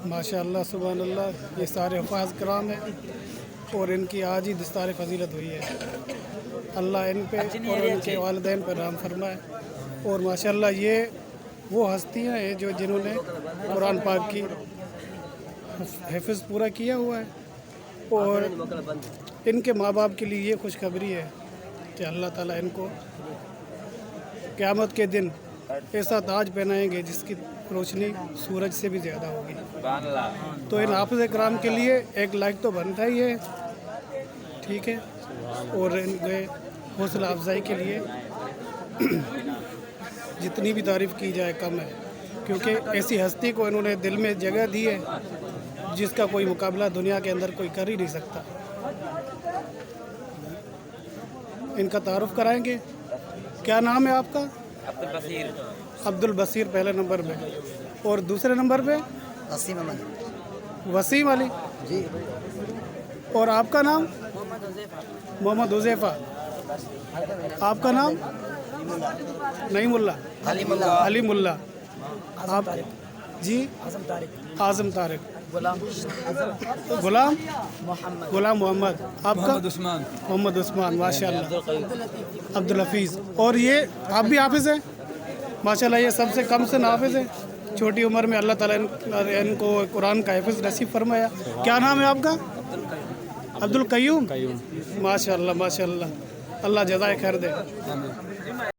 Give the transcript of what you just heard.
माशाअल्लाह सुभान अल्लाह, ये सारे हफ़ाज़ कराम हैं और इनकी आज ही दस्तार फजीलत हुई है। अल्लाह इन पे और उनके वालिदैन पर रहम फरमाए। और माशाअल्लाह ये वो हस्तियाँ हैं जो जिन्होंने कुरान पाक की हिफ्ज़ पूरा किया हुआ है, और इनके माँ बाप के लिए ये खुशखबरी है कि अल्लाह ताला इनको क़यामत के दिन ऐसा ताज पहनाएंगे जिसकी रोशनी सूरज से भी ज़्यादा होगी। तो इन हाफ़िज़ इकराम के लिए एक लाइक तो बनता ही है, ठीक है। और इनके हौसला अफजाई के लिए जितनी भी तारीफ़ की जाए कम है, क्योंकि ऐसी हस्ती को इन्होंने दिल में जगह दी है जिसका कोई मुकाबला दुनिया के अंदर कोई कर ही नहीं सकता। इनका तारुफ कराएंगे। क्या नाम है आपका? अब्दुल बसीर। अब्दुल बसीर पहले नंबर पे, और दूसरे नंबर पे वसीम अहमद। वसीम अली जी। और आपका नाम? मोहम्मद हुज़ैफ़ा। आपका नाम? नईमुल्ला। अलीमुल्ला। आप? जी। आज़म तारिक। गुलाम मोहम्मद। आपका? मोहम्मद उस्मान। माशाअल्लाह। अब्दुल हफीज़। और ये आप भी हाफिज़ हैं? माशाअल्लाह, ये सबसे कम से नाफिज़ है। छोटी उम्र में अल्लाह ताला इनको कुरान का हिफ्ज़ नसीब फरमाया। क्या नाम है आपका? अब्दुल कयूम। माशाअल्लाह माशाअल्लाह, अल्लाह जज़ाए खैर दे।